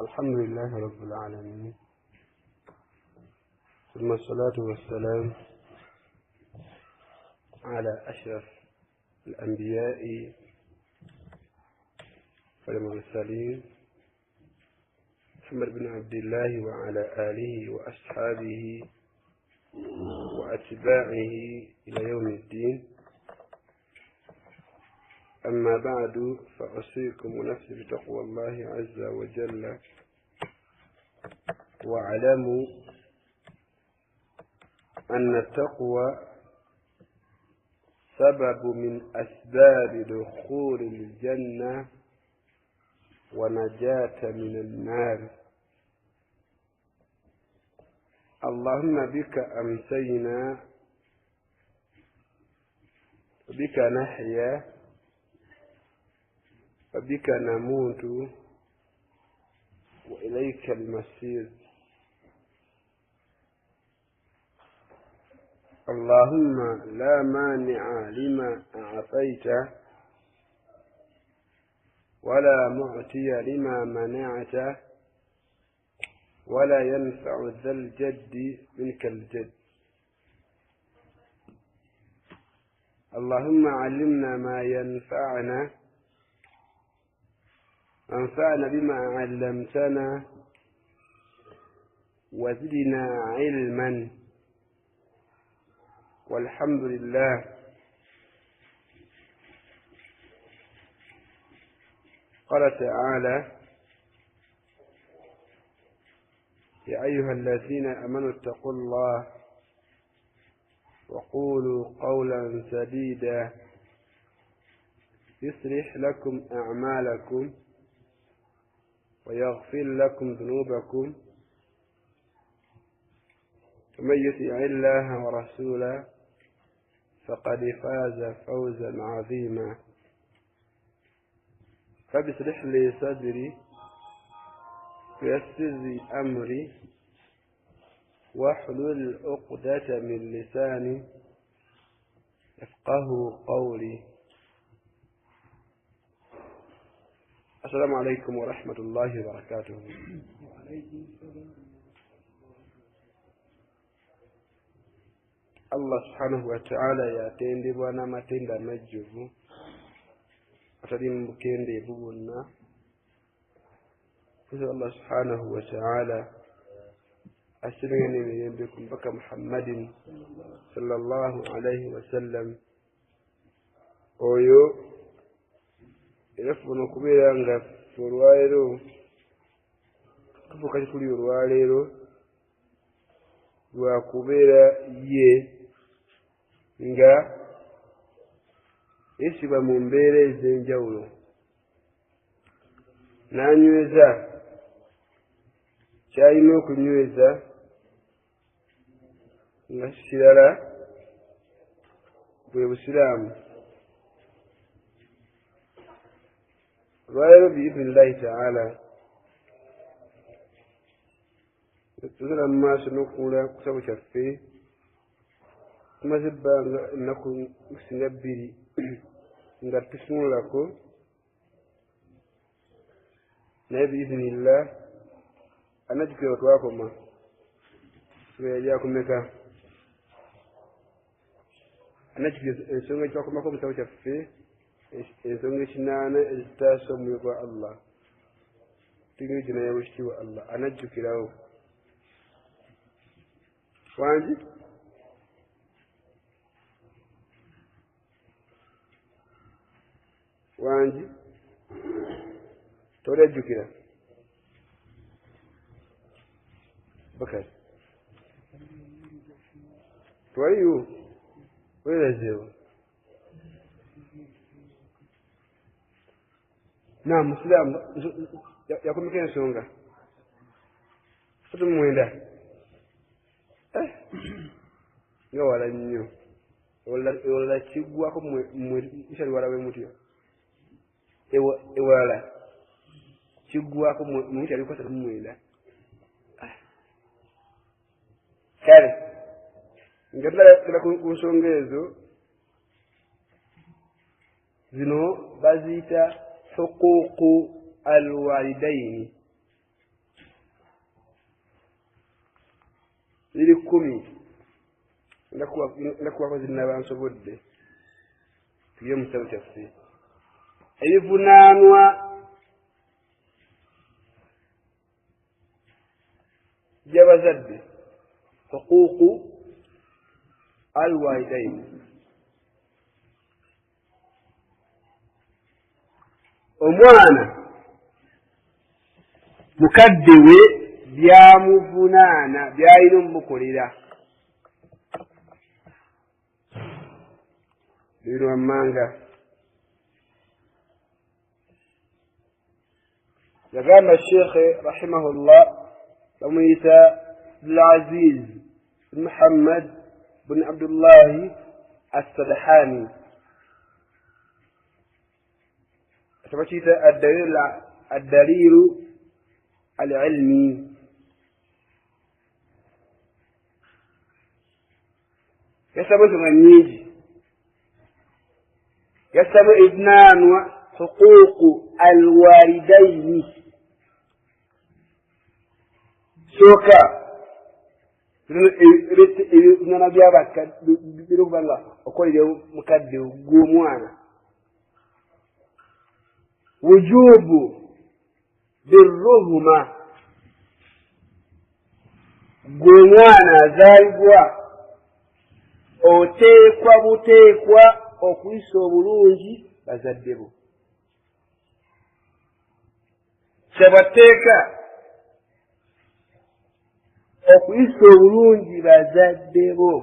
الحمد لله رب العالمين، ثم الصلاة والسلام على أشرف الأنبياء والمرسلين محمد بن عبد الله وعلى آله وأصحابه وأتباعه إلى يوم الدين. أما بعد، فأوصيكم ونفسي بتقوى الله عز وجل، واعلموا أن التقوى سبب من أسباب دخول الجنة ونجاة من النار. اللهم بك أمسينا وبك نحيا وبك نموت وإليك المصير. اللهم لا مانع لما أعطيت ولا معطي لما منعت ولا ينفع ذا الجد منك الجد. اللهم علمنا ما ينفعنا وانفعنا بما علمتنا وزدنا علما، والحمد لله. قال تعالى: يا أيها الذين آمنوا اتقوا الله وقولوا قولا سديدا يصلح لكم أعمالكم ويغفر لكم ذنوبكم، ومن يطع الله ورسوله فقد فاز فوزا عظيما. فباشرح لي صدري ويسر لي أمري واحلل عقدة من لساني يفقه قولي. السلام عليكم ورحمة الله وبركاته. Allah subhanahu wa ta'ala yatendebwa n'amatenda amajjuvu atali mu bukendeevu bwonna. Allah subhanahu wa ta'ala asirimye n'emirembe ku mubaka Muhammadin sallallahu alayhi wa sallam, oyo erafuna okubeera nga olwaleero tufuuka kituli olwaleero lwa kubeera ye nga yesiba mu mbeera ez'enjawulo, n'anyweza kyalina okunyweza nga kirala bwe busiraamu. olwaleero biidhinillahi ta'ala tugenda mu maaso n'okuwula ku kisabo kyaffe. tumaze ebbanga ennaku singa 2 nga tutunulako, naye biidhinillah anajjukira twakoma tubeera kumeka, anajjukira ensonga gye mu kisabo kyaffe, ensonga 8 ezitaasa omwoyo gwa Allah, tuyingira gye naye wekitiibwa Allah anajjukirawo. wangi wangi tolyajjukira bakati twaliyo werazeewo. na musiraamu yakomeka ensonga 9 nga wala nnyo ewalala kiggwako mukyali wala we mutyo, ewalala kiggwako mukyali 9. kale nga tulala ku nsonga ezo, zino baziyita huquuqu alwalidaini 10 ndakuwa ko zinnabansobodde tuye mu kitabo kyaffe ebivunaanwa by'abazadde huquuqu alwalidaini omwana mukadde we byamuvunaana byalina omumukolera bino wammanga yagamba shekhe rahimahullah bamuyita abdulaziz bin muhammad bin abdullahi assadhani bakiyita addaliru alilmi yasamu ensonga nnyingi yasamu ebivunaanwa huquuqu alwalidaini sooka ebivunaanwa byabakadde okubanga okolere mukadde gw'omwana wujubu birruhuma gw'omwana azaalibwa oteekwa buteekwa okuyisa obulungi bazadde bo kyabateeka okuyisa obulungi bazadde bo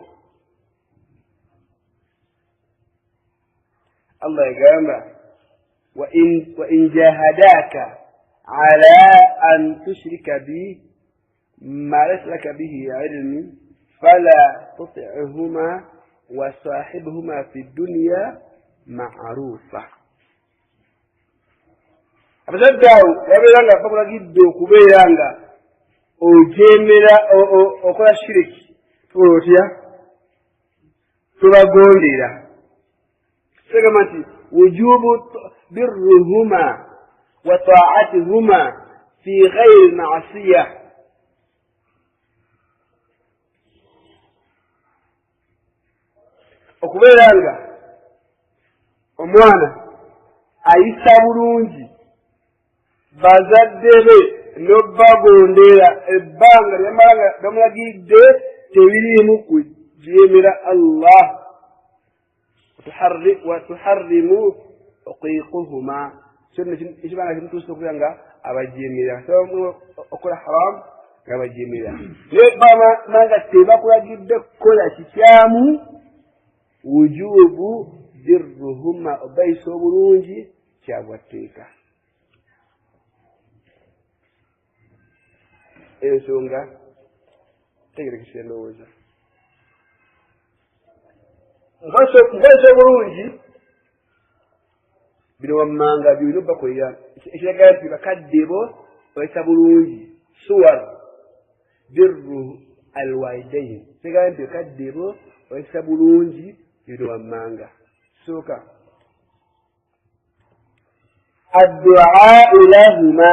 Allah yagamba وإن جاهداك على أن تشرك بي ما ليس لك به علم فلا تطعهما وصاحبهما في الدنيا معروفة abazaddawo babeeranga bakulagidde okubeeranga ojemera okola shiriki otya tobagondera segamba nti wujubu birruhuma wa ta'atuhuma fi ghayri ma'siyah okubeeranga omwana ayisa bulungi bazadde be n'obbagondera ebbanga lyamalanga bamulagidde tebiriimu kujeemera Allah watuharrimu uqiquhuma kyonna ekibanga kimutuusa okubeera nga abajeemera okola haramu nga abajeemera naye bamanga tebakulagidde kukola kikyamu wujubu birruhuma obayisa obulungi kyabwatteeka ensonga tegerekesera ndowooza mubayisa obulungi bino wammanga byolina obbakolera ekiraga nti bakadde bo bayisa bulungi suwar birru alwalidaini ekiraga nti bakadde bo bayisa bulungi bino wammanga sooka adduaau lahuma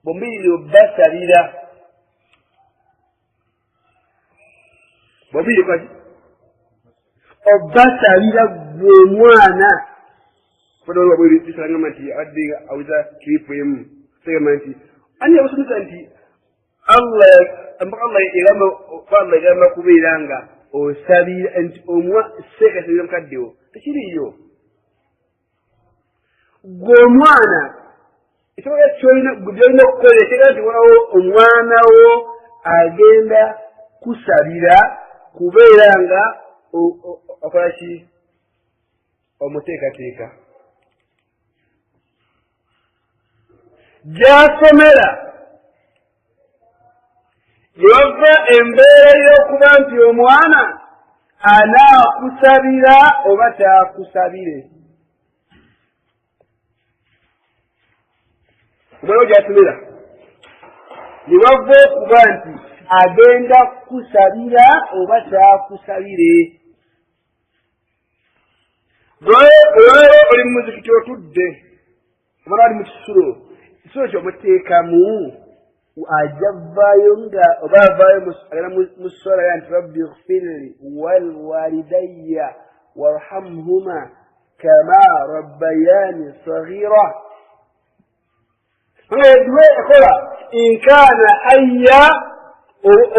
bombirire obbasabira bombirire kati obbasabira gw'omwana fodolwabwerisangamba nti abadde awuza kiripu emu segamba nti ani abasomesa nti Allah yagamba kubeera nga osabira nti seekasabira mukaddewo tekiriyo gw'omwana ekibaga byolina okukola ekiraga nti waliwo omwana wo agenda kusabira kubeera nga okola ki omuteekateeka gy'asomera yova embeera y'okuba nti omwana anaakusabira oba taakusabire omwana gy'asomera yewava okuba nti agenda kusabira oba taakusabire olwaleero oli mu muzikiti otudde omwana ali mu kisulo ekisulo kyomuteekamu ajavaayo nga oba avaayo agana mu ssala ya nti rabbi ighfirli walwalidayya warhamhuma kama rabbayani saghira duwe ekola inkaana hayya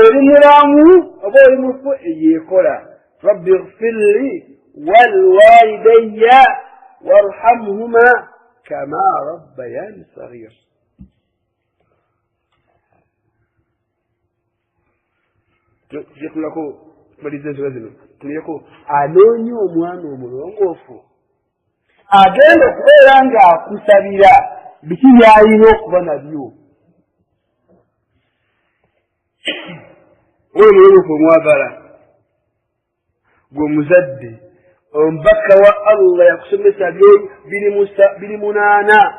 oli mulamu oba oli mufu yekola rabbi ighfirli walwalidayya warhamhuma kama rabbayani saghira tulako maliza ensonga zino tuleko anoonya omwana omulongoofu agenda okubeera ng'akusabira biki byalina okuba nabyo oyo mulongoofu omwagala gwe muzadde omubaka wa allah yakusomesa biri 8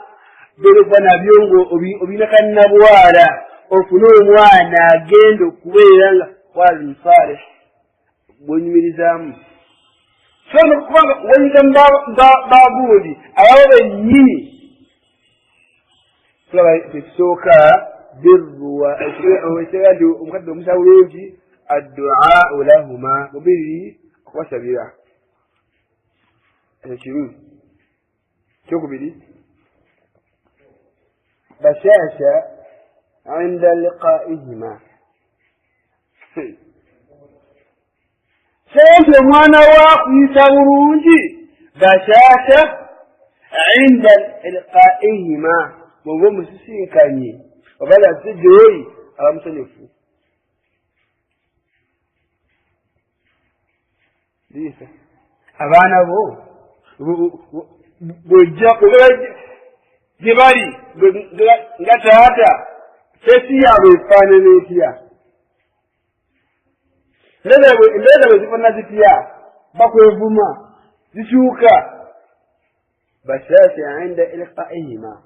byolekuba nabyo ng'obina kannabwala ofune omwana agenda okubeera nga wali salih bwenyumirizaamu sono kubanga wanyita bagundi ababo bennyini tulaba tekisooka birruwa ekitega nti omukadde omusawulungi adduau lahuma mubiri okubasabira ekimu kyokubiri bashasha inda liqaihima sente omwana wakuyisa bulungi bashasha inda liqaihima bwoba omusisinkanye oba yazze gyoyi aba musanyufu liisa abaana bo bwojja gye bali nga taata fesi yaabwe efaanana etya embeera bwe zifaanana zitya bakwevuma zikyuka bashasha inda ilqaihima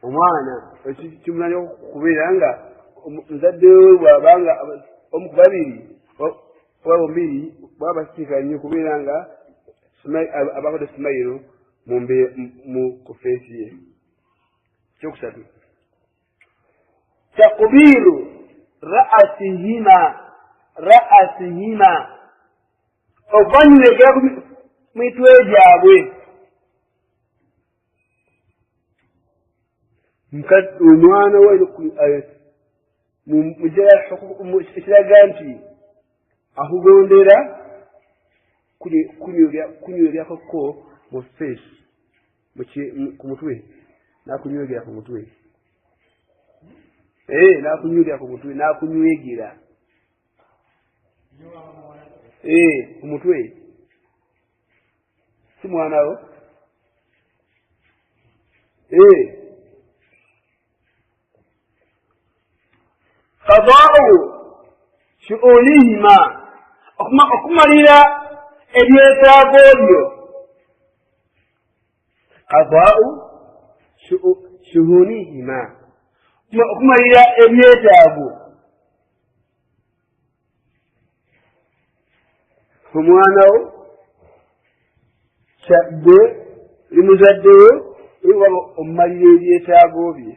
omwana kimulanya okubeera nga muzadde we bwabanga omu ku babiri oba bombiri bwaba basinkanye kubeera nga abakoze simayiro mu kufeesi ye kyokusatu takbiru ra'asihima okubanyulegera ku mitwe gyabwe omwana we ekiraga nti akugondera kunyweryako mu feesi ku mutwe nakunywegera ku mutwe nakunywegera ku mutwe nakunywegera ku mutwe si mwanawo qadaa'u shu'unihima okumalira ebyetaago byo qadaa'u shu'unihima okumalira ebyetaago omwanawo gwe limuzaddewo waba omumalira ebyetaago bye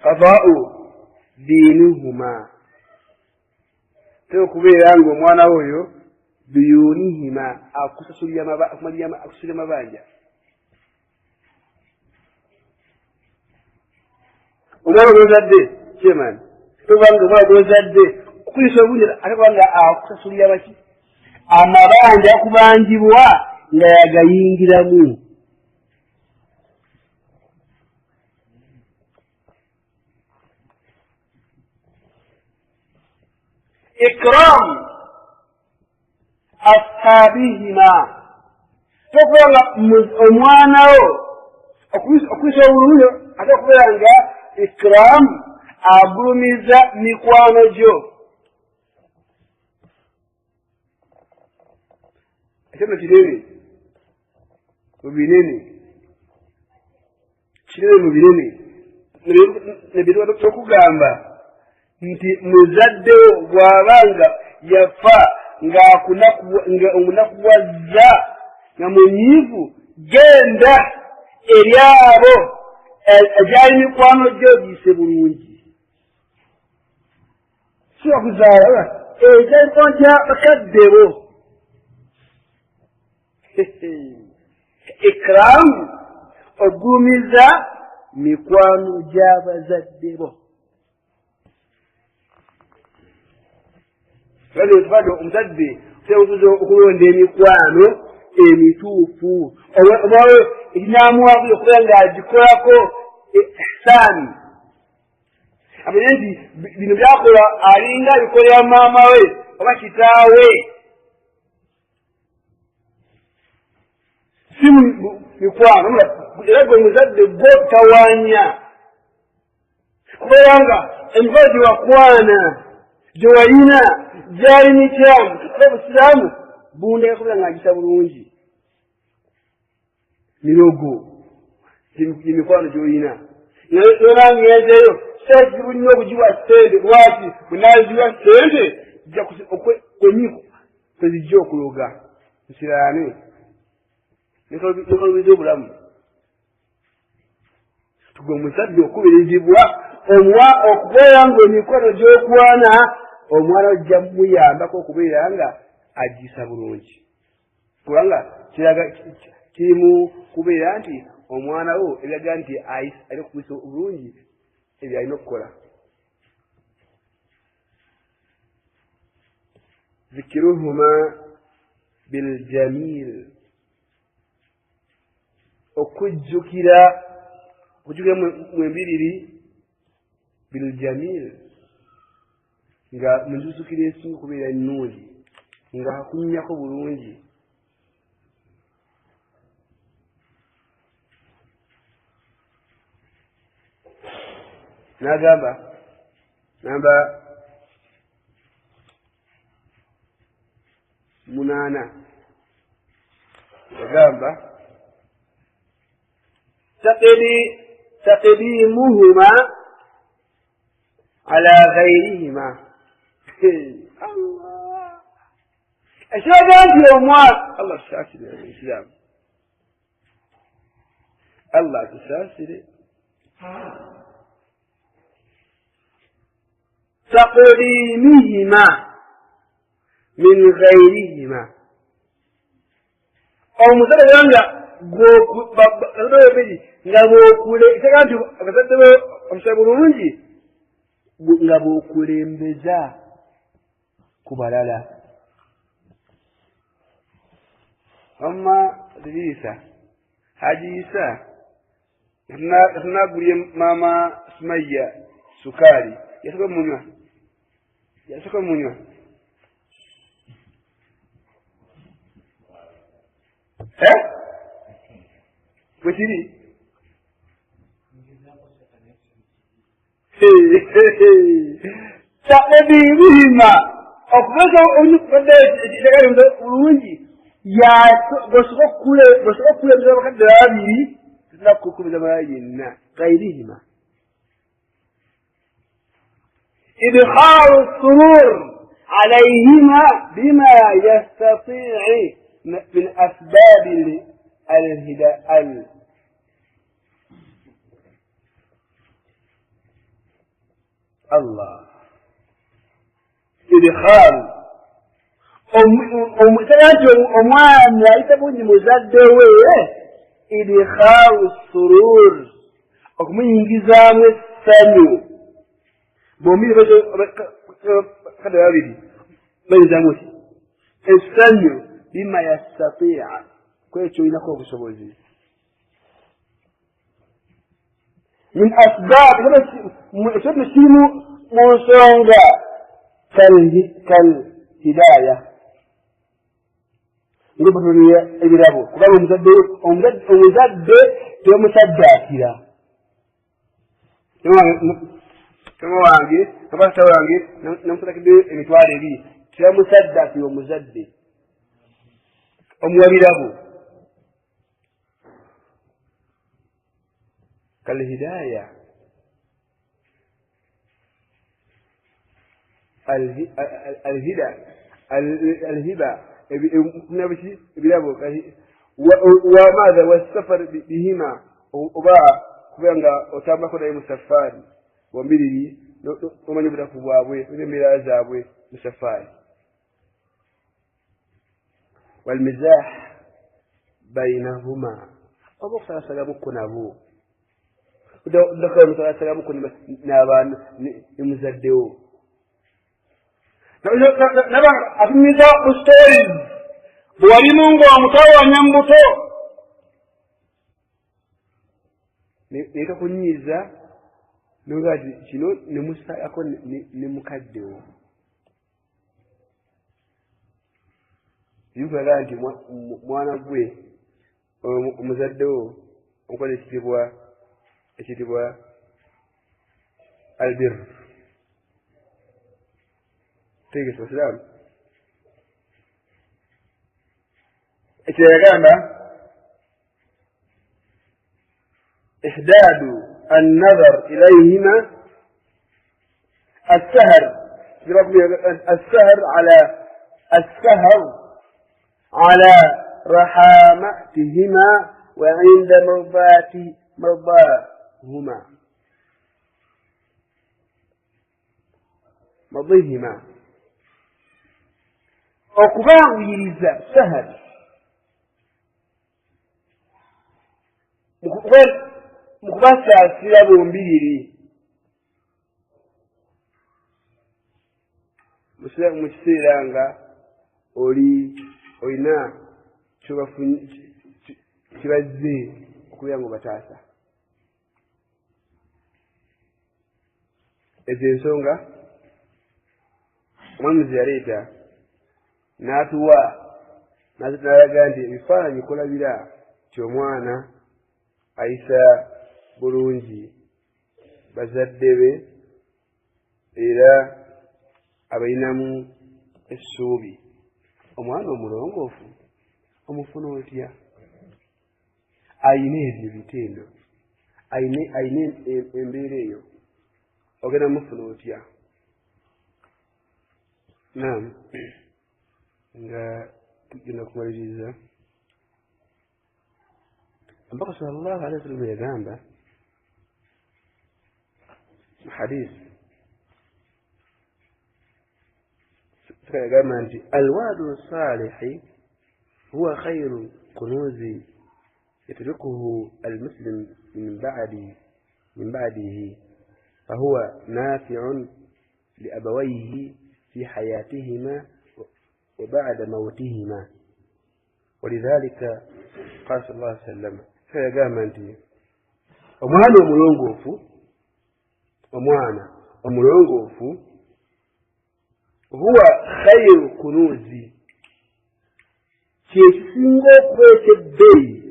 qadaa'u diinuhuma te okubeera nga omwana oyo biyunihima akusasulira amabanja omwana gwozadde kyemani tobanga omwana gwozadde okuyisa obungi ate kubanga akusasulira baki amabanja akubangibwa nga yagayingiramu ikram ashabihima tokubanga omwanawo okuyisa obulungi ate okubeera nga ikram agulumiza mikwano gyo ekyono kinene mu binene nebyetukugamba nti muzaddewo bw'abanga yafa ng'omunakuwazza nga munyiivu genda eri abo egyali mikwano gy'ogiise bulungi sibakuzaala egyali mikwano gya bakadde bo ikramu ogulumiza mikwano gy'abazadde bo bade omuzadde tebutuza okulonda emikwano emituufu obawe ekinamuwaku okubeera ng'agikolako ihsaani amanye nti bino byakola alinga bikolera maama we oba kitaawe si mikwano era gwe muzadde gwo tawanya kubeera nga emikolo gyewakwana gyewalina gyali mikyamu obusiraamu bundeka kubeera ng'agisa bulungi mirogo gyemikwano gyolina era ngenzeyo kizibu nnyo okugiwa sente lwaki bwenaziwa sente kwenyiko kwezijja okuloga nsiraane nekalubiza obulamu tugwe omuzadde okubirizibwa okubeera ng'emikono gy'okwana omwana ojja muyambako okubeera nga agisa bulungi kubanga kirimu kubeera nti omwana wo ebiraga nti alina okugisa obulungi ebyo alina okukola zikiruhuma biljamil okujjukira mwembiriri biljamil nga mujusukira esinga okubeera ennungi nga hakunnyako bulungi n'agamba namba 8 agamba taqdimuhuma ala ghayrihima Allah ekiraga nti omwana Allah tusaasire islam Allah tusaasire taqdimihima min ghayrihima omuzadde nga nga bwokule ekiraga nti abazadde be omusaba bulungi nga bw'okulembeza ku balala amma Idrisa Haji Isa yatunagulye mama Sumayya sukari yasooka munywa bwekiri taqdimihima okubeza ekitegeeza bulungi bw'osooka okukulembeza abakadde babiri tetuna kukubiza mala yenna gayrihima idkhalu surur alayhima bima yastati'i min asbabi الهداء الله إدخال omwana ayita bungi muzadde we idkhalu surur okumuyingizaamu essanyu bombi kada babiri bayinzamu ki essanyu bima yastati'a kwekyo olinako obusobozi min asbab ekyoto kirimu mu nsonga kal hidaya ngaokutunuya ebirabo kubanga omuzadde tebamusaddaakira tama wange abasita wange namusadakiddeyo emitwalo 2 tebamusaddaakira omuzadde omuwa birabo kalhidaya الهبة نبشي بلابو وماذا والسفر بهما وباع kubanga otambako naye musafari wambiriri omanyi obutafu bwabwe n'embeera zaabwe musafari walmizah bainahuma oba okusalasalamuko nabo odakala musalasalamuko n'abaana nemuzaddewo naba atumiza ku stories bwalimu ng'omutawanya mu buto nekakunyiiza noga ti kino nemusako nemukaddewo yukulaga nti mwana gwe omuzaddewo omukola ekitibwa albir tegesa basiraamu ekirala yagamba إحداد النظر إليهما السهر على رحامتهما وعند مضيهما okubanguyiriza sahar mukubasaasira bombiriri mu kiseera nga olina kibazze okubeera nga obataasa ezo ensonga omwamuzi yaleeta n'atuwa n'alaga nti ebifaananyi kulabira ti omwana ayisa bulungi bazadde be era abalinamu essuubi omwana omulongoofu omufuna otya ayina ebyo bitendo ayina embeera eyo ogenda mufuna otya naam nga tugenda kumaliriza mpaka sallallahu alaihi wasallam yagamba hadith yagamba nti alwadu salihi huwa khairu kunuzi yatrukuhu almuslim min ba'dihi fahuwa nafi'un liabawayhi في حياتهما وبعد موتهما ولذلك قال صلى الله عليه وسلم فيقام أنت omwana omulongoofu huwa khairu kunuzi kyekisinga okuba ekyebbeeyi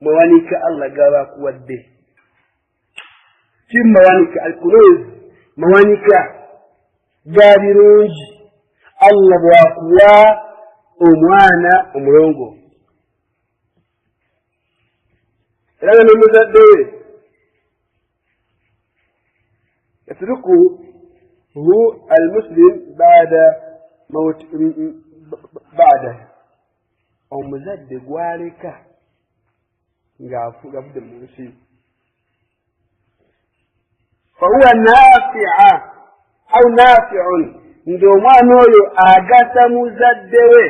mawanika Allah gaba kuwadde kim mawanika alkunuz mawanika gabirungi Allah bwakuwa omwana omulongo era nga nomuzadde we yatruku hu almuslim baada omuzadde gwaleka ngavudde mu nsi fahuwa nafi'a au nafi'un ng'omwana oyo agasa muzadde we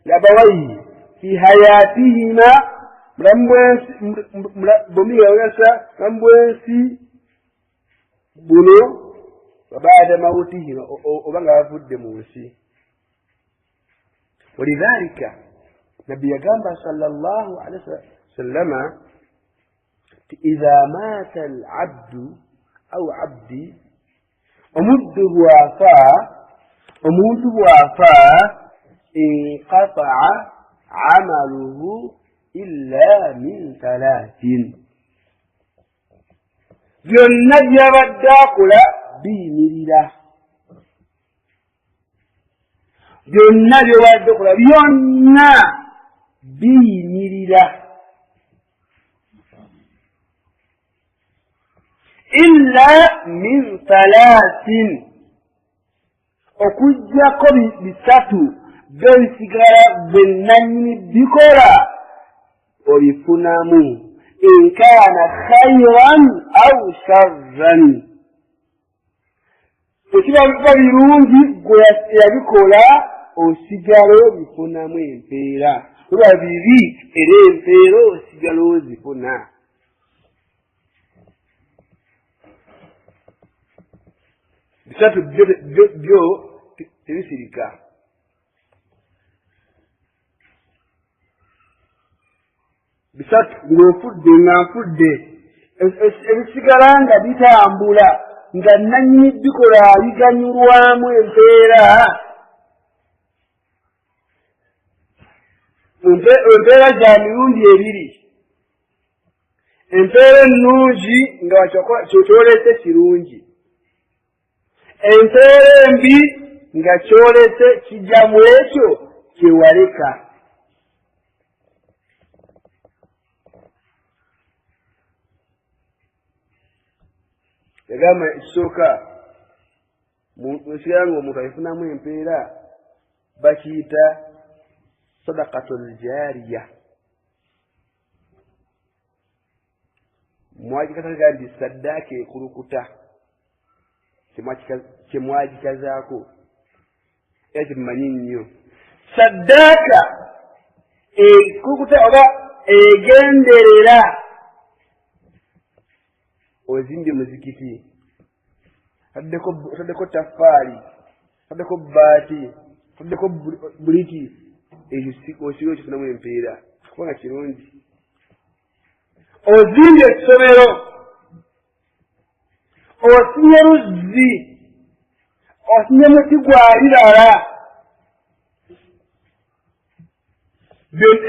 labawayhi fi hayatihima bomuyagasa mulamu bwensi buno wabaada mawutihima oba nga bavudde mu nsi walidhalika نبي يقام صلى الله عليه وسلم إذا مات العبد أو عبدي أمده وافا انقطع عمله إلا من ثلاث جنة يبدأ بيميرا جنة يبدأ بيميرا illa min thalathin okujjako bisatu byensigala bwenanyini bikola obifunamu in kana khayran aw sharran ekiba birungi gwe yabikola osigala obifunamu empeera olwa bibi era empeera osigala ozifuna bisatu byo tebisirika bisatu ng'ofudde nga nfudde ebisigala nga bitambula nga nannyini bikola biganyulwamu empeera empeera za mirundi ebiri empeera ennungi nga kyolese kirungi empeera embi nga kyolese kijja mu ekyo kyewaleka yagamba ekisooka musigala ng'omuntu ayifunamu empeera bakiyita sadaqatul jaariya mwagikataga nti saddaaka ekulukuta kyemwagikazaako era kyemumanyi nnyo saddaaka ekulukuta oba egenderera ozimbye muzikiti otaddeko tafaali otaddeko bbaati otaddeko buliti osiga okifunamu empeera kubanga kirungi ozimbye ekisomero osinye luzzi osinye muti gwalirala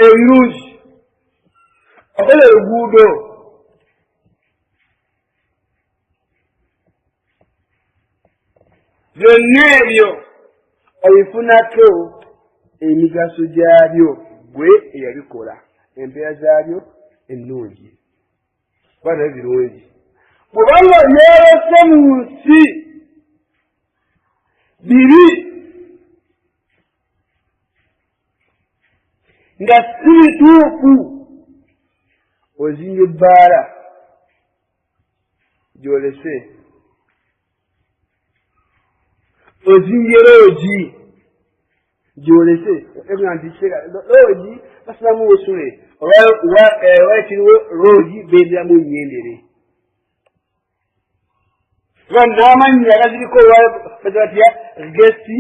ebirungi okola oluguudo byonna ebyo obifunako emigaso gyabyo gwe eyabikola empeera zaabyo ennungi bana birungi bwebanga yeerese mu nsi biri nga si bituufu ozimbye ebbaala gyolese ozimbye loogi gyolese nti loogi basulamu busule olwakiriwo loogi benderamu nyendere oba n'amannya agaziriko batya gesi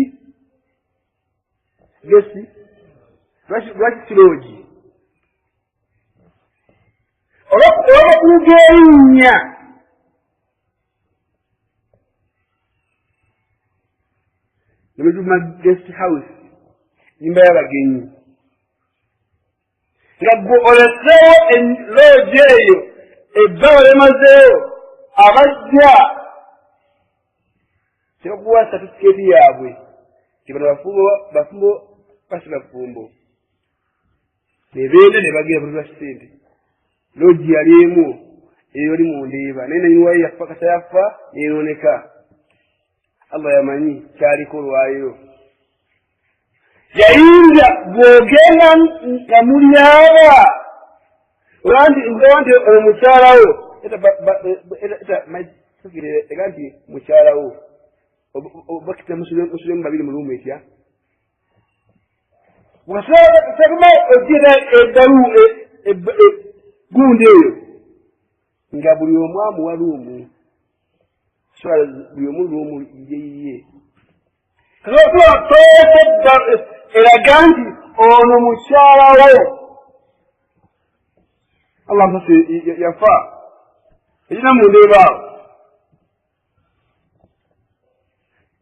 lwaki kiloogi olwokuuga erinnya nemutuma guest house nyumba y'abagenyi nga gwe oleseewo loogi eyo ebbanga lemazeewo abajja tebakuwa satifikeeti yaabwe tibano bafumbo basula fumbo nebenda ne bagenda bulwa sente loogi yali emu eyo oli mu ndiiba naye nanyiniwayo yafa katayafa neyooneka Allah yamanyi kyaliko olwayo yayinza bw'ogenda nga mulyaba nti omukyalawo ega nti mukyalawo bakita musulemu babiri mu lumu etya wasaguma ogira eddalu gundi eyo nga buli omu amuwa luumu buli omu luumu yeyiye eraga nti ono mukyalawo Allah mpase yafa ekina mundeebaawo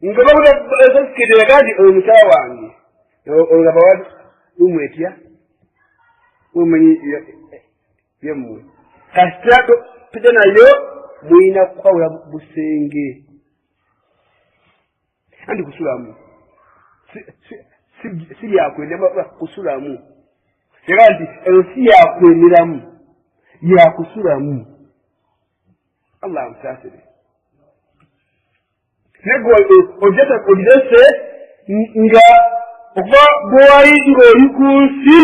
nga bakutakete eraga nti ono mukyala wange olaba wa luumu etya mumanyi yemmwe kasita tujja nayo muyina kukwawula busenge anti kusulamu si lyakwendera kusulamu era nti eyo si yakwenderamu yakusulamu Allah amusaasire nego ojjata ogirese nga okuva bwewali ng'oli ku nsi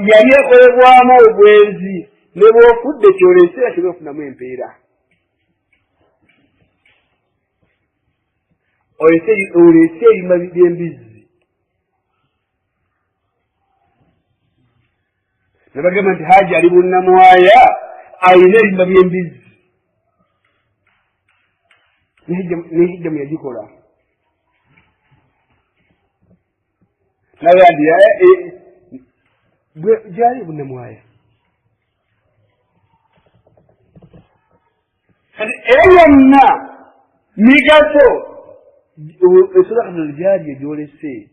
yali ekolebwamu obwenzi ne bw'ofudde kyolese asobola okufunamu empeera olese ebimba by'embizzi ne bagamba nti Hajji ali bunnamwaya alina ebimba by'embizzi nehijjamu yagikola nagandi gyali bunnamwaya era yonna migaso esadakatul jaariya gyolese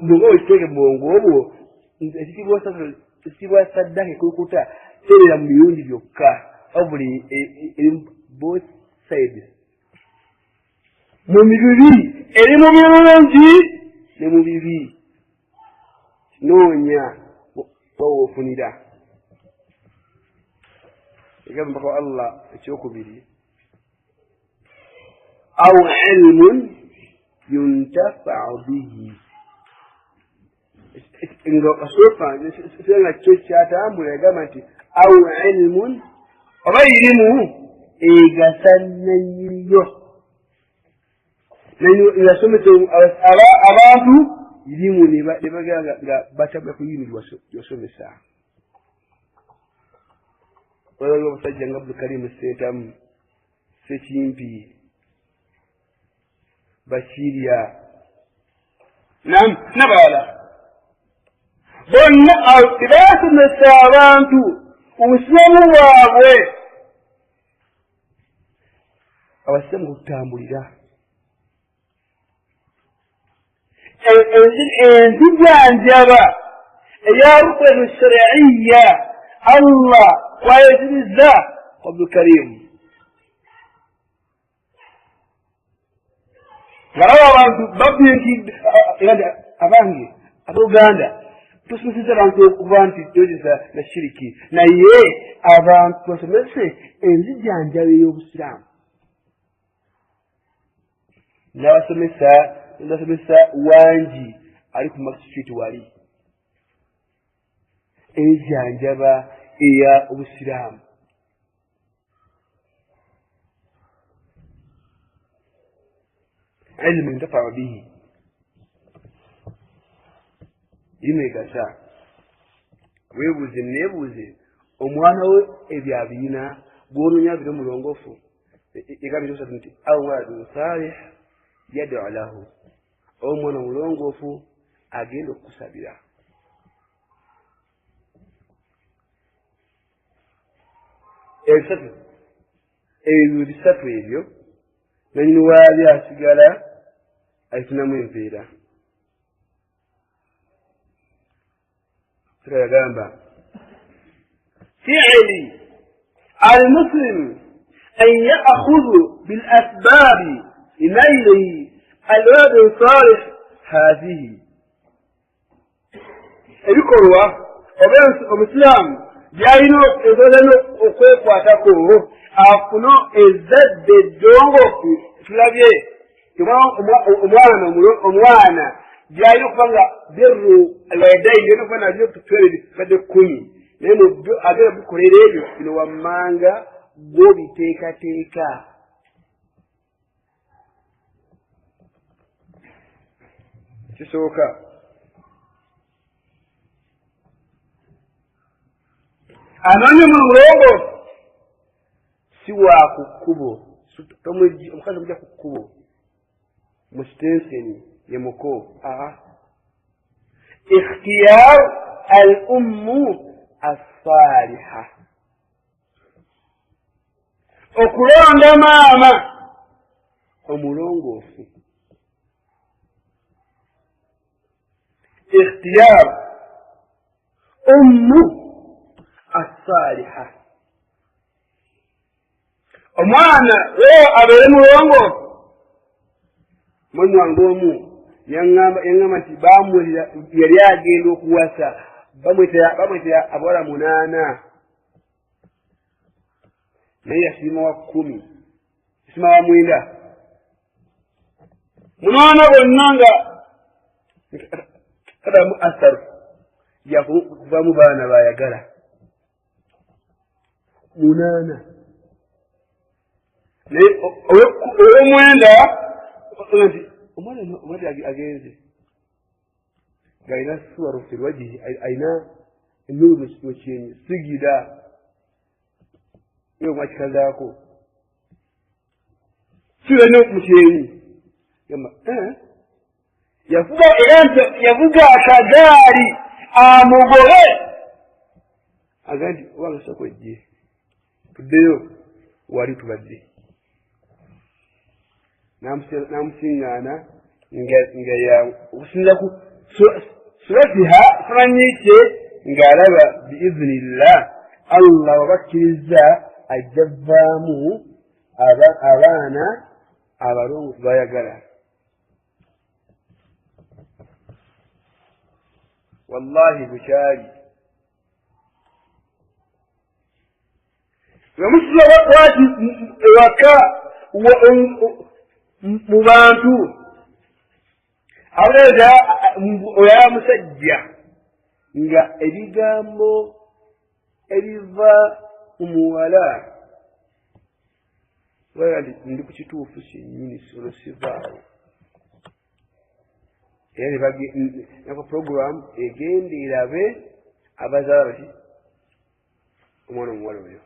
muga okiteeke mu bwongo obwo ekitiibwa saddaka ekulukuta terera mu birungi byokka obuli both sides mu bibi eri mu birungi ne mu bibi noonya wawofunira egamba mpaka Allah ekyokubiri aw ilmun yuntafau bihi nga asooka nga kyo kyatambula yagamba nti aw ilmun oba irimu egasa nanyiriyo yasomesa abantu irimu nebagera nga batabula ku yini gyosomesa waliwo omusajja nga Abdulkarim Sentamu Sekimpi Bashirya n'abalala bonna tebasomesa abantu obusilamu bwabwe abasilamu kutambulira enzijanjaba eya rukwenu shari'iyya Allah kwayeziriza Abdulkarim ngalaba abantu babinkidde abange ab'Uganda tusomeseza abantu okuba nti tozesa na shiriki naye abantu basomese enzijanjaba ey'obusiraamu n'abasomesa wangi ali ku Mark Street wali enzijanjaba eya obusiraamu ilmu yuntafa bihi ino egasa weebuuze neebuuze omwana we ebyo abirina gw'onoonya biro mulongoofu egambye nti aw waladun salih yad'u lahu omwana mulongoofu agenda okukusabira ebyo bisatu ebyo nanyini waali asigala ayifunamu empeera yagamba fi'li al-muslim an ya'khudhu bil asbabi ilayhi al-walad salih hadhihi ebikolwa omusiraamu byalina okwekwatako afuno ezzadde eddongoofu tulabye omwana byalina okuba nga birru alwalidaini byalina okuba nabyo badde 10 naye mubyo agenda bikolera ebyo bino wammanga gw'obiteekateeka kisooka anoonye mu mulongoofu si wa ku kkubo omukazi omujja ku kkubo mu sitenseni ye muko ikhtiyar al ummu as-saliha okulonda maama omulongoofu ikhtiyar ummu as-saliha omwana abeere mulongoofu mwami wange omu yaŋŋamba nti baamulira yali agenda okuwasa bamwetera abawala 8 naye yasiima wa 10 yasiima wa 9 munaana bonna nga kadamu asaru yakuvamu baana bayagala 8 naye ow'omwenda nti omwana agenze ng'alina suwaru firwajihi alina ennuru mu kyenyi sigida mwakikazaako sirene mu kyenyi yavuga era nti yavuga akagaali amugobe aga nti obange soko ejje tuddeyo wali tubadde namusiŋŋaana nga okusinza ku suratiha fananyike ng'alaba biizinillah allah wabakkiriza ajja vaamu abaana abalongo bayagala wallahi bukyali wemusula bwati ewaka mu bantu abeera oyala musajja nga ebigambo ebiva ku muwala ndi ku kituufu kyennyini solo sivaawo era nako program egenda erabe abazaala bati omwana omuwala oyo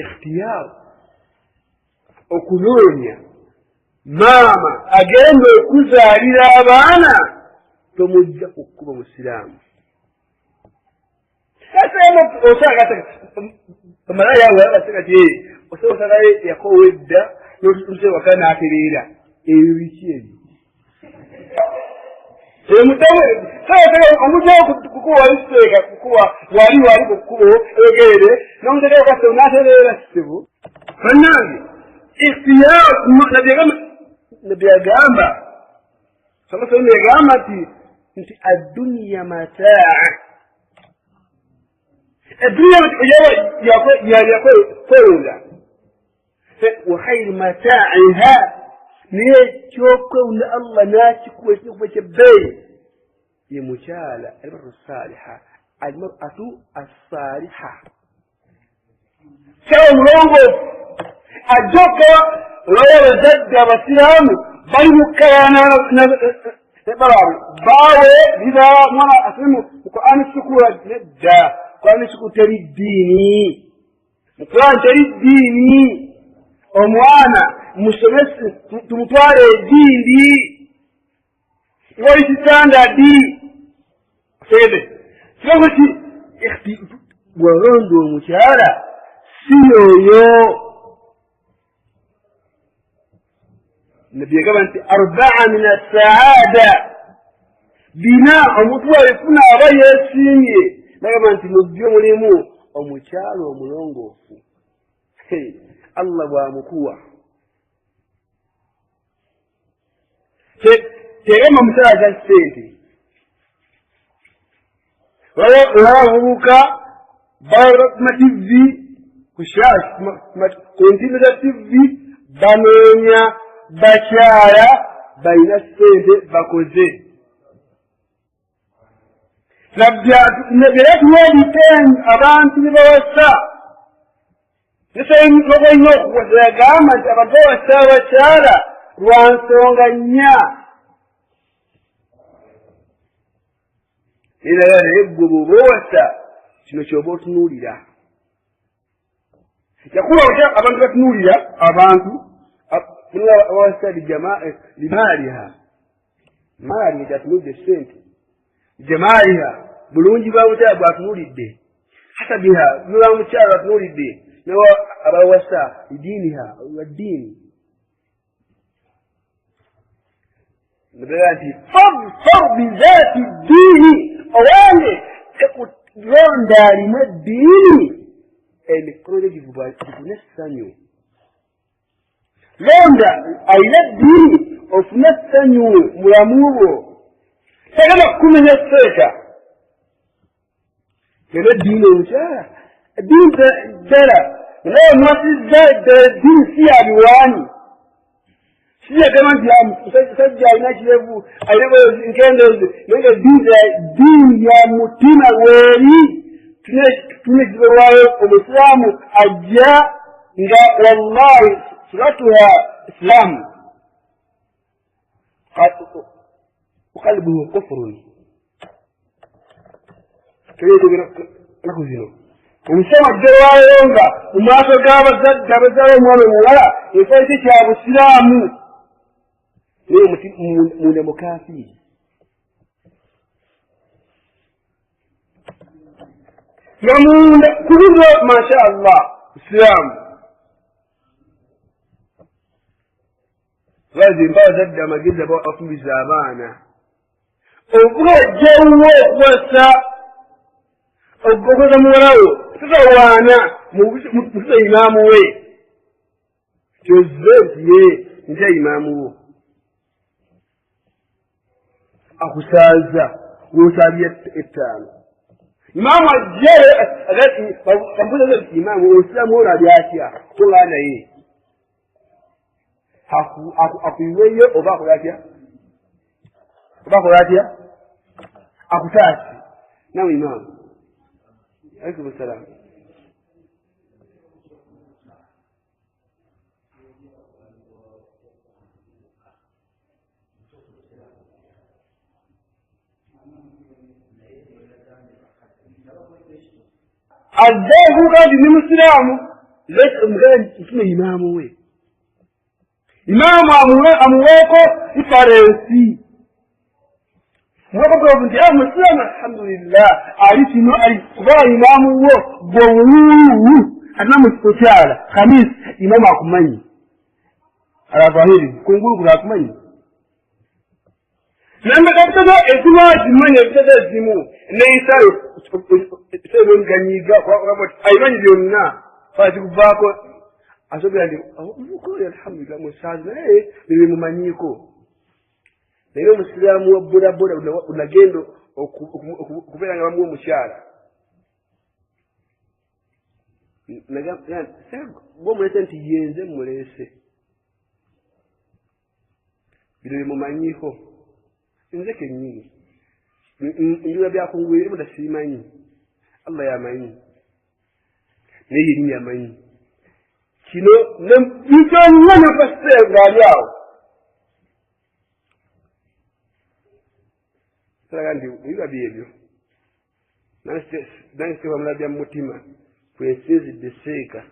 ikhtiyar okunoonya maama agenda okuzaalira abaana tomujja kukkuba musiraamu omalaya wabasekati osagaye yakowa edda notusewaka n'atereera ebyo biki ebyo omujjawo kukuwa waliseeka kukuwa wali kukubo egerere nomuteekeo kasebo n'atereera kisebo bannange ikhtiyar nabbi yagamba sabasamu yagamba nti adduniya mataa الدنيا يقول وخير متاعها نيتشوكو الله ناتك وشبين يمشالة المرأة الصالحة المرأة الصالحة شو ملونغو الجوكا لو زد بسلام بل مكانا باوي إذا منا أسلمه وكأن السكوة جدا kwani sikuteri dini mukwan teri dini omwana musomese tumutwale dini wali standard fede sokoti warondo omukyala siyoyo nabi yagamba nti 4 min as-saada bina omutwale funa aba yesimye nagamba nti mujjo mulimu omukyalo omulongoofu allah bw'amukuwa tegamba omukyala za ssente abavubuka bamativi ku ntindo za tivi banoonya bakyala balina ssente bakoze nabyatuwebiten abantu bebawasa nesainogolina okukoza yagamba nti abantu bawasa abakyala lwa nsonga nnya era naye gwe bw'oba owasa kino kyoba otunuulira yakuba abantu batunuulira abantu abawasa limaaliha maali gyatunulidde sente jamaaliha bulungi bwa mukyala bwatunulidde hasabiha bwa mukyala bwatunulidde nawo abawasa idiiniha waddiini nabaga nti fadfar bizaati ddiini owange tekulonda alimu eddiini emikono gyo gifune essanyu londa alina eddiini ofune essanyu mulamu bwo tegenda kukumenya seeka era eddiini omukyala dini ddala naye mwasizza ddala dini si ya biwaanyi si yagamba nti musajja alina kirevu alina nkendezi naye dini ya mutima weeri tune kiberwayo omusiraamu ajja nga wallahi suratuha islaamu qalbuhu kufrun naku zino omusema ddewaayo nga mu maaso g'abazadde abazaala omwana omuwala ekifo kye kya busiraamu naye munda mukafiiri nga munda kubuzo masha allah busiraamu bazimba abazadde amagezi abafumbisa abaana ovuga ojjawo okuwasa okukoza muwalawo tutawaana mututa imaamu we kyozze nti ye ntya imaamu wo akusaaza wosabye ettaano imaamu ajje kambuza imaamu osiramu ono ali atya kutongaa naye akuyiweyo oba akola atya akutaasi nawe imaamu alaikum salaam azzeeku kandi ni musiraamu ntune imaamu we imaamu amuweeko ifarensi muweeko nti musiraamu alhamdulillah ali kino kubala imaamu wo gwowuwu atina mukyala khamis imaamu akumanyi alavahiri kungulu akumanyi nembekabitego ezimu azimanyi ebitego ezimu neisayo sebenganyiga ayimanyi byonna azikuvaako asobera nti omukoyo alhamdulillah musaazi naye bibimumanyiko naye omusiraamu wa bodaboda unagenda okubeera nga bamuwa omukyala bomulese nti yenze mulese bino bimumanyiko nze kennyini njula byakungwire buda simanyi allah yamanyi naye yennyini yamanyi kino nkyonna nafase ngaali awo salaga nti biba byebyo nange sitewamula bya mutima kwensinzidde seeka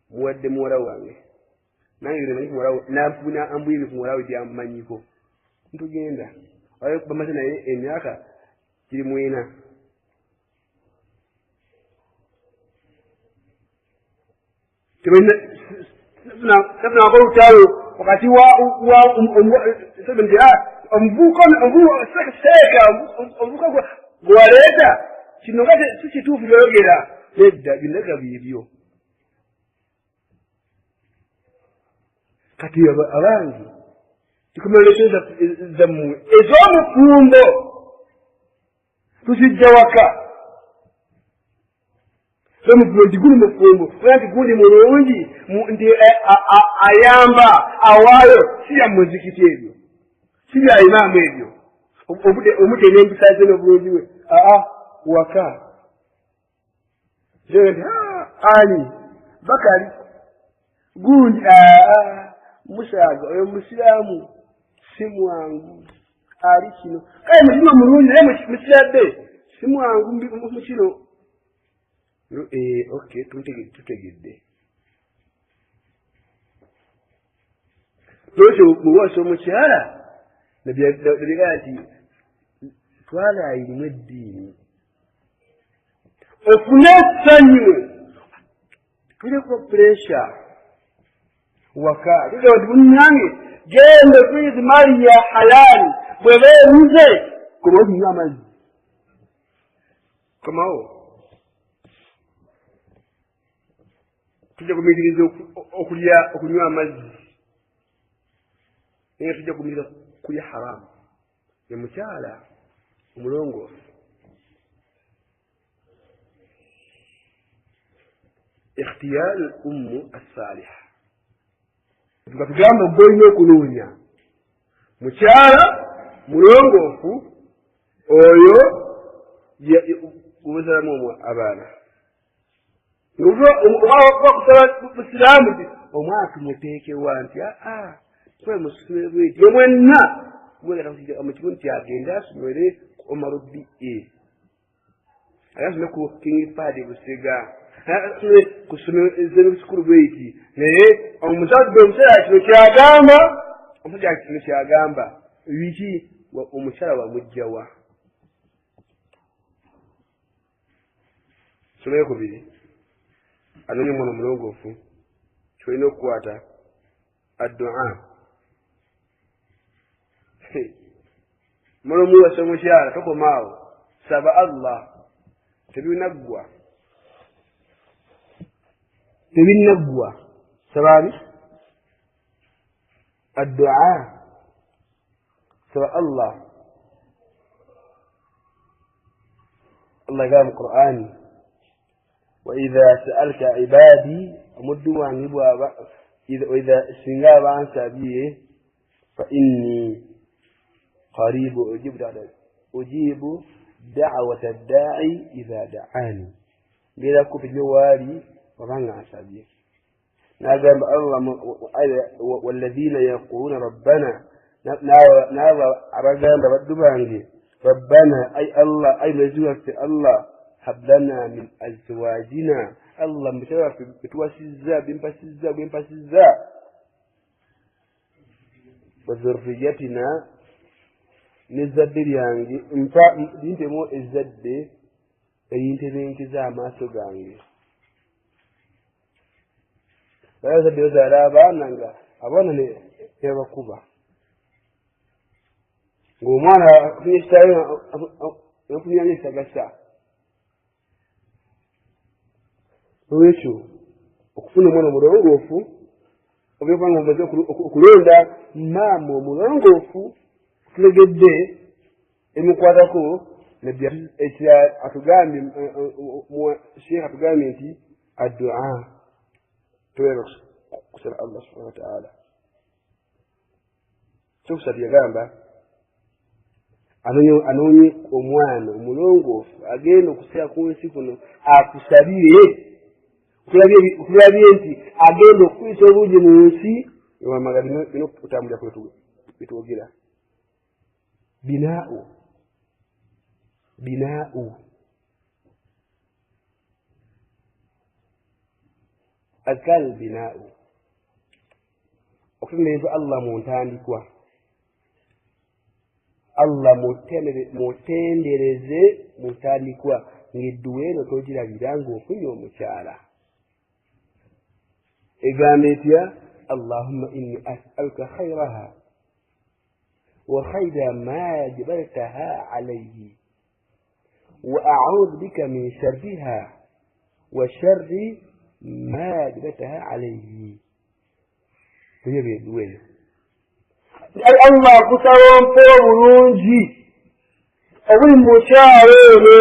muwadde muwala wange nange binamanyi kumuwalawo nanfuna ambwire ku muwalawe byamumanyiko ntugenda bamaze naye emyaka kiri mwena tafunako olutalo wakati omuvuuka gwewaleeta kino nga si kituufu byoyogera nedda binaga biibyo kati abangi tukomerekeeza zammwe ez'omufumbo tuzijja waka ez'omufumbo nti guli mufumbo oba nti gundi mulungi nti ayamba awaayo si bya muzikiti ebyo si bya imaamu ebyo omutera empisa ze n'obulungi we waka nti ani bakali gundi musaaga oyo musiraamu si mwangu ali kino kale mutima mulungi naye mukiradde si mwangu mu kino okay tutegedde lwekyo muwasa omukyala nabyegaa nti twalaayirimu eddiini ofune essanyu tuleko puresha waka tugawa nti munange genda okuyiriza maali ya halaali bweba eruze komawo tunywa amazzi komawo tujja kumiriza okunywa amazzi naye tujja kumiriza kulya haramu ye mukyala omulongoofu ikhtiyar al-ummu as-salihah tugamba gwolina okunoonya mukyala mulongoofu oyo gubuzalamu abaana okusaba busiraamu ti omwaka muteekewa nti kwe musome bweti ye mwenna mukimu nti agende asomere omaro BA agasome ku King Fahd Busega kusomeza ebisukulu bweti naye omusajja kino kyagamba omusajja kino kyagamba wiki omukyala wamugjawa someyo kubiri anonye omwana omulongoofu kyolina okukwata addu'a mulomu wase omukyala tokomaawo saba Allah tebinaggwa sabaani addu'a saba Allah قال القرآن وإذا سألك عبادي أمدوا عن وإذا سنغاب عن سبيه فإني قريب أجيب دعوة الداعي إذا دعاني بلا كف جواري ومن عن سبيه نعم الله والذين يقولون ربنا نعم عبادان ربنا ربنا أي الله أي مزوج في الله هب لنا من أزواجنا الله مشوا في بتواسيزا بينباسيزا وذريتنا نزدر يعني إنفا دينتمو الزد دينتمين كذا ما سوغاني فهذا بيزارا بانانغا أبونا نيبكوبا ngomwana kunishtayo yakunyanya sagasa wecho okufuna mwana mulongoofu obyekwanga omaze okulonda maama omulongoofu tulegedde emukwatako ekya atugambye sheekh atugambye nti addu'a tuwera kusala Allah subhanahu wa ta'ala ky'okusabye yagamba anoonye omwana omulongoofu agenda okusera ku nsi kuno akusabire okulabye nti agenda okuyisa obulungi mu nsi ewamaga bino okutambulira kwetwogera binaa'u azkal binaa'u okutendereza Allah mu ntandikwa Allah mutendereze mutandikwa ng'edduwa eno togirabira ng'ofunye omukyala egambe etya Allahumma inni as'aluka khayraha wa khayra ma jabaltaha alayhi wa a'udhu bika min sharriha wa sharri ma jabaltaha alayhi tuye byedduwa eno Allah kusaba mpa obulungi obuli mukyalo eno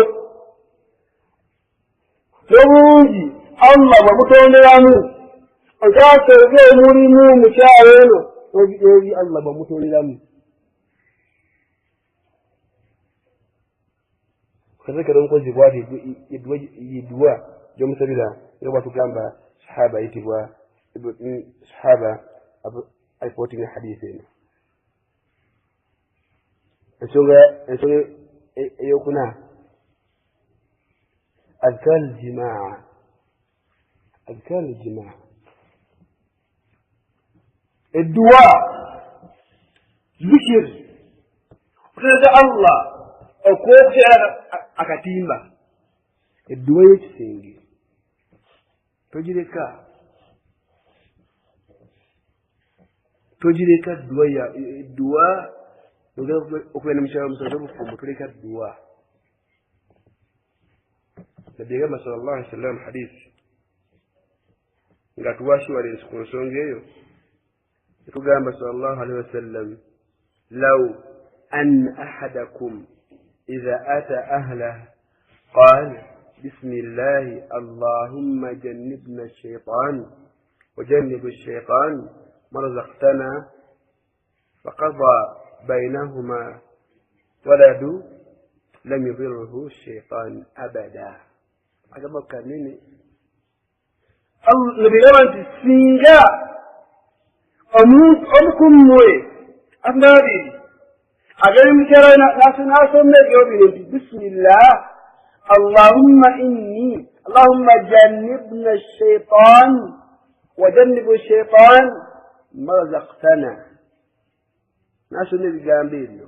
n'obulungi Allah bwamutonderamu okyasooge omulimu mukyalo eno n'obi Allah bwamutonderamu kazekera omukozi bwati yiddwa gyomusabira nga bwatugamba sahaba ayitibwa sahaba alipotinga hadithi eno ensonga eyokuna adhkar aljimaa edduwa zikir okutendereza Allah okwokera akatimba edduwa y'ekisenge togireka edduwa okugenda mukyalo musozo obufumbo tuleka dduwa nabbi yagamba sallallahu alaihi wasallam hadisi nga tuwashiwalensi ku nsonga eyo etugamba sallallahu alaihi wasallam law an ahadakum idha ata ahlah qala بسم الله اللهم جنبنا الشيطان وجنب الشيطان ما رزقتنا فقضى بينهما ولد لم يضره الشيطان أبدا. هذا ما كان مني النبي قال سينجا أمكم موي أفنادي أجل ترى ناس بسم الله اللهم جنبنا الشيطان وجنب الشيطان ما رزقتنا ناس النبي جنبي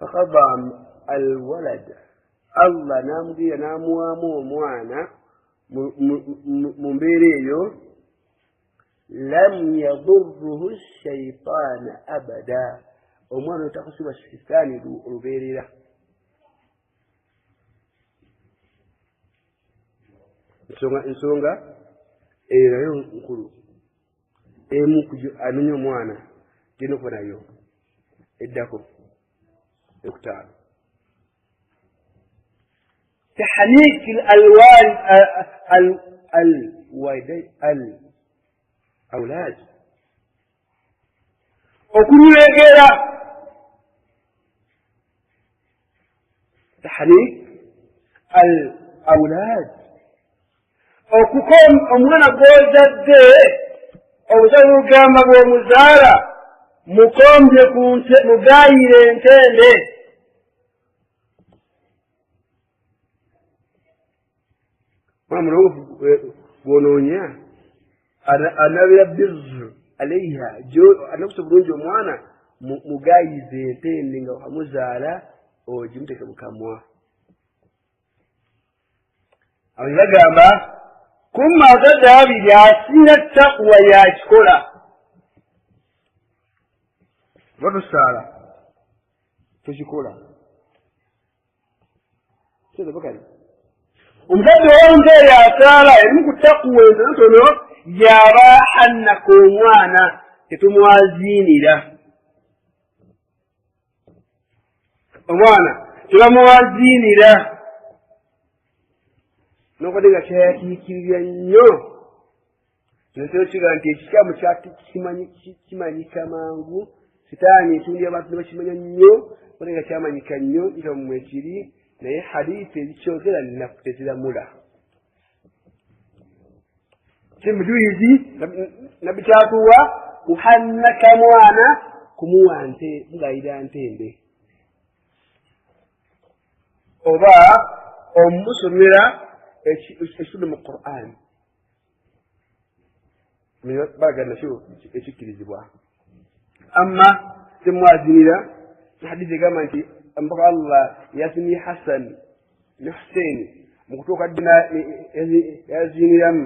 فقضى الولد الله نامدي نامو موانا مبيريو لم يضره الشيطان أبدا وموانا تقصب الشيطان ربيريلا nsonga eyo nkulu emu anonye omwana gino konayo eddako ekutaano تحنيك الألوان الأولاد وكل غيره تحنيك الأولاد okukom omwana gw'ozadde obusabu bugamba bw'omuzaala mukombye mugayire entende mwana mulongofu gw'onoonya anabira birru alaiha anakusa bulungi omwana mugayize entende nga wamuzaala ogimuteke mukamwa abo bagamba kumma azadde abiri asinga takwa yakikola batusaala tukikola bakali omuzadde owonzeeyo asaala erimu ku takwa entonotono yaba hannaka omwana tetumwaziinira omwana tebamuwaziinira nokode nga kyayatiikirira nnyo nsoo kiga nti ekikyamu kimanyika mangu sitaani etundi abantu ne bakimanya nnyo kode nga kyamanyika nnyo ntamwe ekiri naye hadiisi ezikyogera nnaku teziramula kimujuyizi nabbi kyatuwa kuhannaka mwana kumuwa mugayira ntende oba omusomera ekitudde mu Qur'an balaga nakyo ekikkirizibwa amma temwazinira hadisi egamba nti mpaka Allah yasinye Hassan ne Hussein mu kutuuka ddina yaziniramu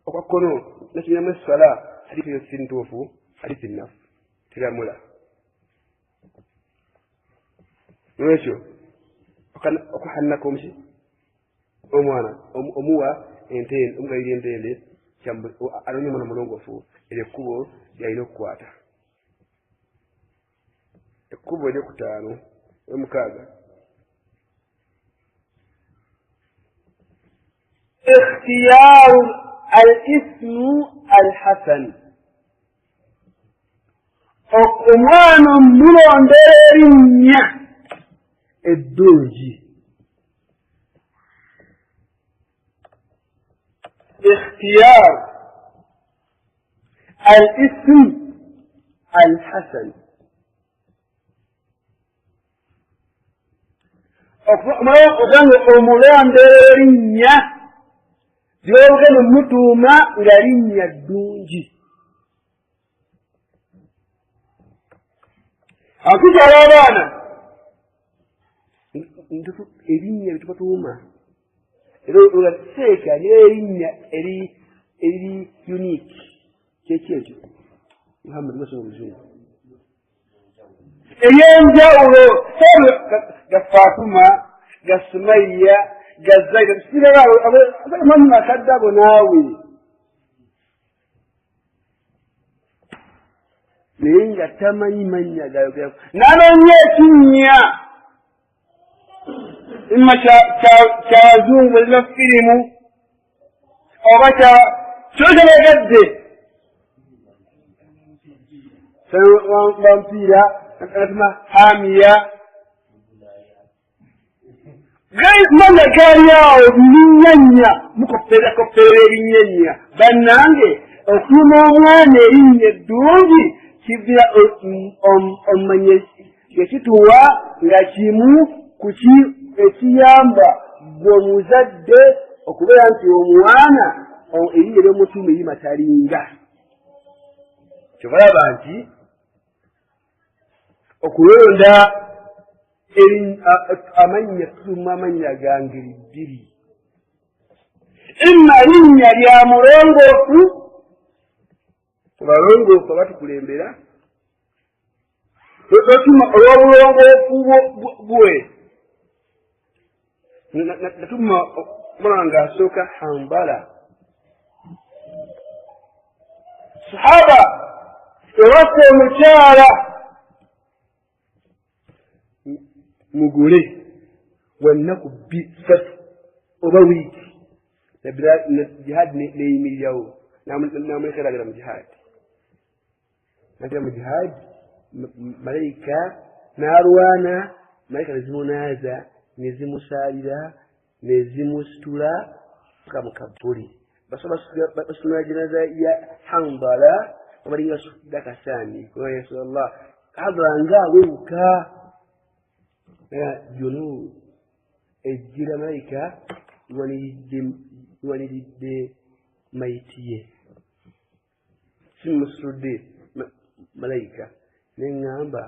okwakono nakinyamu essala hadisi eyo si ntuufu hadisi nnafu tiramula nolwekyo okuhannaka omuki omwana omuwa entende omugayira entende anonye omwana mulongoofu eryo ekkubo lyalina okukwata ekkubo eryokutaano emukaaga ikhtiyaaru al-ismu al-hasan omwana omulondera erinnya eddungi اختيار الاسم الحسن ما يقدر أمولان ديرينيا ديوغن متوما غارينيا دونجي أكو جرابانا ندفو إرينيا بتبتوما uraseeka n'erinnya eri unique kyekyejo Muhammad masoma oluzungu eryenjawulo ga Fatuma ga Sumaya ga Zaida sirabamamu akadde abo naawe naye nga tamanyi mannya gayo n'anoonya ekinnya imma kyabazungu ezina firimu oba kyokyalegadde bampiira natuma hamiya mana gali awo binyanya mukopera ebinyanya bannange okuma omwana erinnya eddungi kivira omanye ekituwa nga kimu kuki ekiyamba gwe omuzadde okubeera nti omwana erinnya ly'omutume erimatalinga kyobalaba nti okulonda amannya tuluma amannya ga ngeri bbiri imma linnya lya mulongoofu abalongoofu abatukulembera totuma olw'obulongoofu bwe natuma omwana nga asooka hambala sahaba ewaffe omukyala mugule wannaku ssatu oba wiiki jihaadi neyimirirawo namulekeragira mu jihaadi natira mu jihaadi malayika n'alwana malayika nezimunaaza nezimusaalira nezimusitula paka mu kabuli basitula jinaza ya hambala abalinga sudde akasaaniiko ya rasulallah kabalanga awewuka junu ejjira malayika iwaniridde mayiti ye simusitudde malayika neŋŋamba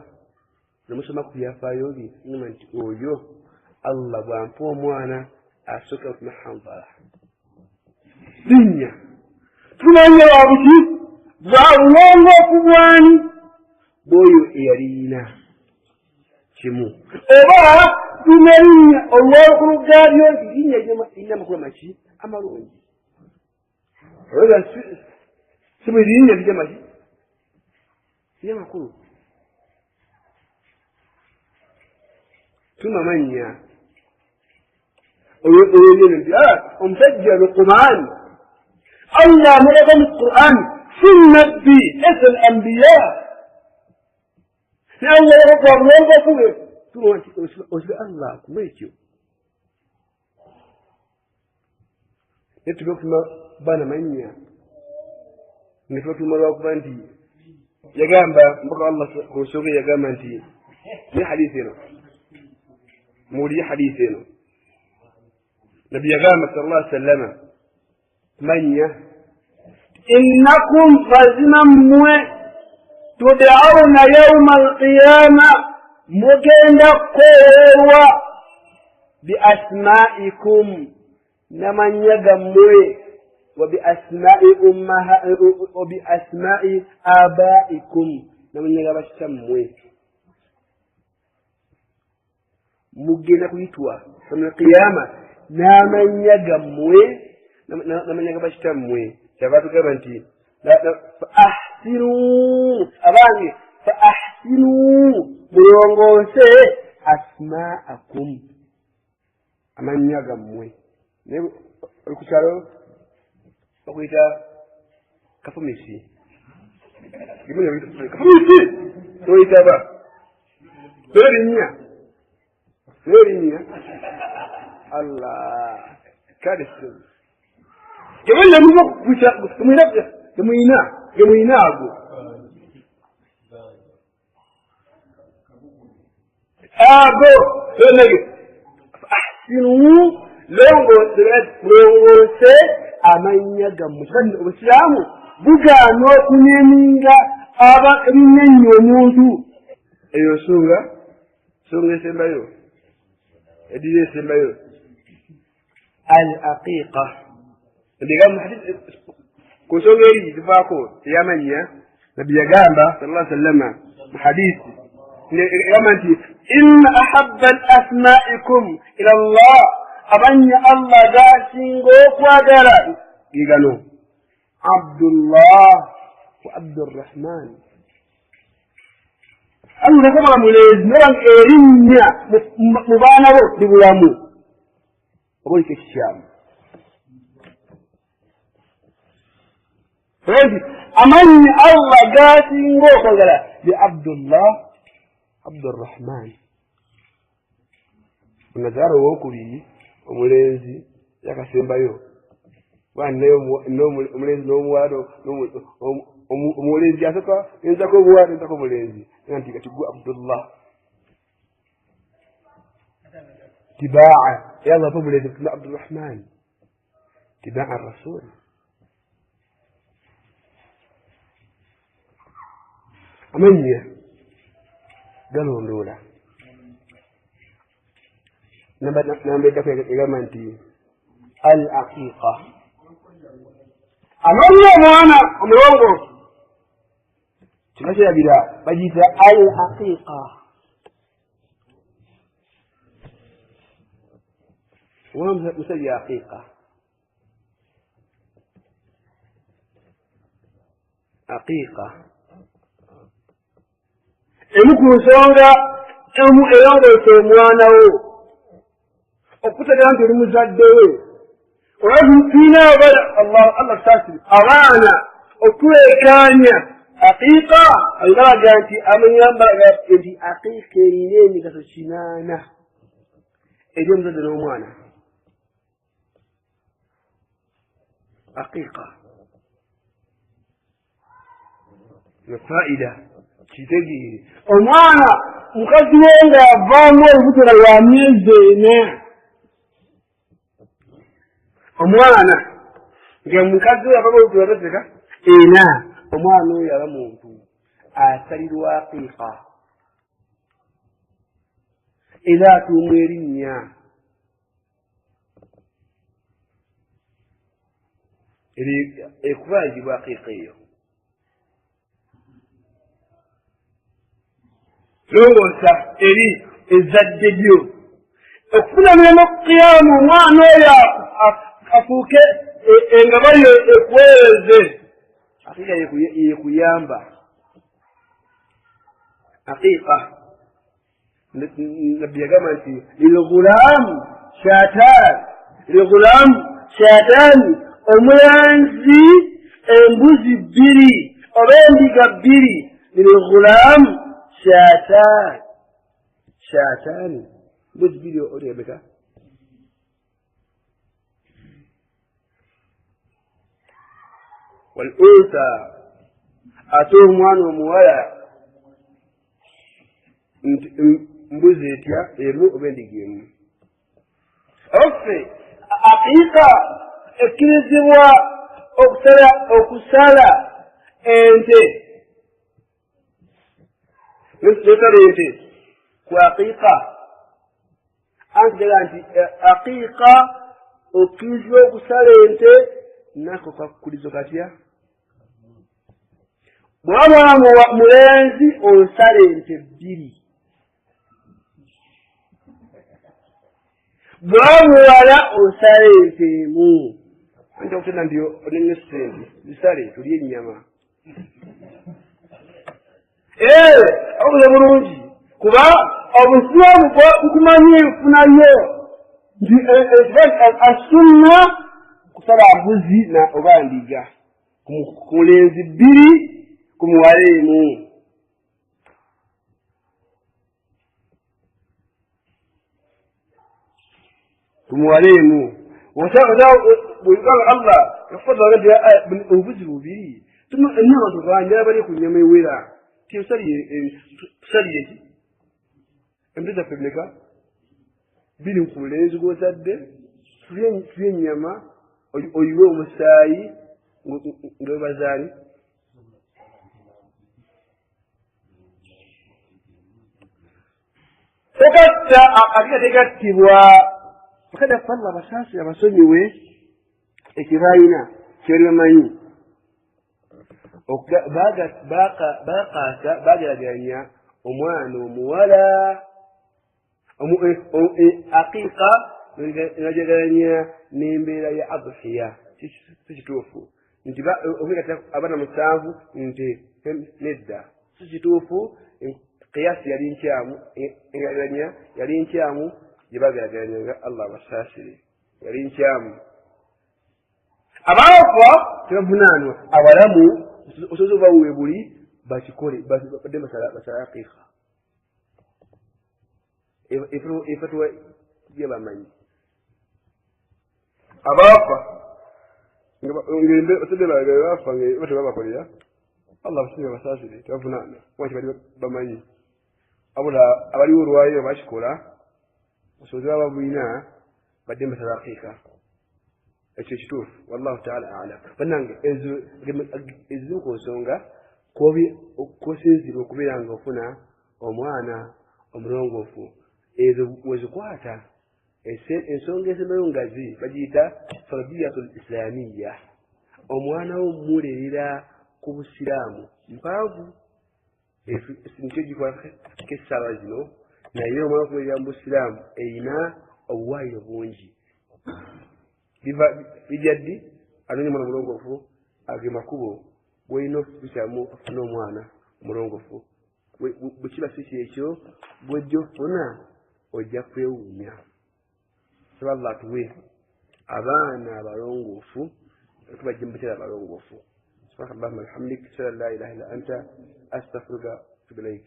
namusoma ku byafaayo bye ŋŋamba nti oyo allah bw'ampa omwana asooka okuma hambala linnya tumanya wabuki bwa bulongoofu bwani bw'oyo eyaliyina kimu oba tunalinnya olw'olukulu gaalyo nti linnya lirina amakulu amaki amalungi oba si bwe linnya lirya maki lirya makulu tuma mannya olwonyene nti omusajja luqman allah amulaga mu quran sunnabbi esa al ambiya ne allah yakwa bulongoofu bwe tuwa nti osibe allah akuwa ekyo naye tuba okutuma baana mannya nga tuba tuma lwakuba nti yagamba mpaka allah ku nsonga yagamba nti ne hadisi eno muwulire hadisi eno nabbi yagamba sallallahu alaihi wasallama mannya innakum mazima mmwe tud'auna yawma alqiyama mugenda kukolerwa bi asma'ikum n'amannya gammwe wa bi asma'i abaikum n'amannya ga bakitammwe mugenda kuyitwa mu qiyama n'amannya gammwe n'amannya ga bakitammwe kyava tugamba nti fa ahsinu abange fa ahsinu mulongoose asma'akum amannya gammwe naye oli ku kyalo bakuyita kafumisi kafumisi toyitaba tolinnya allah kale gemuyina ago ahsinu longoose amannya gammwe obusiraamu bugaana okunyeminga erinnya omuntu eyo nsonga esembayo edira esembayo al aqiqa ndigamu ku nsonga eri tuvaako eyamannya nabbi yagamba sallallahu alaihi wasallama mu hadisi yagamba nti inna ahabba al asma'ikum ila allah amannya allah gasinga okwagala gigano abdullah wa abdurrahman allah takola mulezi nolanga erinnya mu baana bo libulamu oba oliko ekikyamu nti amannya allah gasinga okwagala ye abdullah abdurrahman onazaala owokubiri omulenzi yakasembayo omulenzi n'omuwala omulenzi asooka enzako omuwala enzako omulenzi nti kati gwe abdullah tibaa era allah omulenzi tuna abdurrahman tibaa rasul amannya galondoola namba eddako egamba nti al aqiqa amannya omwana omulongoofu kino kyeragira bagiyita al aqiqa omwana musajja aqiqa aqiqa emu ku nsonga emu eyongoose omwana wo okutegera nti oli muzadde we olwatulina allah tasiri abaana okwekaanya aqiqa agalaga nti amanyambalaga nti aqiqa erina emigaso 8 eri omuzadde n'omwana aqiqa nefaida kitegeere omwana mukazi we ng'avaamu olubuto nga lwa myezi 4 omwana nga mukazi we avaamu olubuto lwagateka 4 omwana oyo aba muntu asalirwa aqiqa era atuumwa erinnya ekubangibwa aqiqa eyo longoosa eri ezzadde lyo okufunamiramu qiyaamu omwana oyo afuuke engabo yo ekuweereze aqiqa yekuyamba aqiqa nabbi yagamba nti lilghulaamu shaataani omulanzi embuzi 2 oba endiga 2 lilghulaamu shaataani mbuzi 2 olyebeka wal unsa ate omwana omuwala mbuzi etya emu oba endiga emu offe aqiqa ekkirizibwa okusala ente nesala ente ku aqiqa antigera nti aqiqa okkirizibwa okusala ente nako kakkulizo katya bw'aba mulenzi onsala ente 2 bw'amuwala osala ente 1 anti okutenda nti onene sente zisale tulye ennyama okuze bulungi kuba obusiraamu bukumanyi nfunayo nti asunna kusala mbuzi oba ndiga ku mulenzi 2 ku muwala 1 kumuwala 1 bwegamba allah yafadala nti obuzi 2 ennyama tubanjala bali ku nnyama ewera tusaliye ki ente zaffe mmeka 2 ku mulenzi gw'ozadde tulye ennyama oyiwe omusaayi ngawebazaani togatta aqiqa tegattibwa fakada falla abasaasi abasonyiwe ekibayina kyoli bamanyi bageraganya omwana omuwala aqiqa ngageraganya n'embeera ya adhiya sikituufu nti abaana 7 nti nedda sikituufu qiyasi yali nkyamu engeraganya yali nkyamu gyebageraganyanga allah basaasire yali nkyamu abaafa tebavunaanwa abalamu osobola obawe buli bakikole badde masalaqiqa efatwa gyebamanyi abaafa baafa tebabakolera allah basibye basaasire tebavunaana waki bali bamanyi abula abaliwo olwayo bakikola osobozi baba bulina badde masalaqiqa ekyo kituufu wallahu taala alam bannange ezo ku nsonga kosinzira okubeera nga ofuna omwana omulongoofu ezo wezikwata ensonga esembayo ngazi bagiyita tarbiyatul islamiya omwana wo mulerera ku busiraamu mpanvu nikyo gikwata k'essaawa zino naye omwana okulerera mu busiraamu erina obuwaayiro bungi bijja ddi anoonya omwana omulongoofu age makubo bwolina okukyamu ofuna omwana omulongoofu bwe kiba si kyekyo bwojja ofuna ojja kwewuunya saba allah atuwe abaana abalongoofu tubajje mu biseera abalongoofu subhanaka allahumma bihamdik ashhadu an la ilaha illa anta astaghfiruka wa atubu ilaik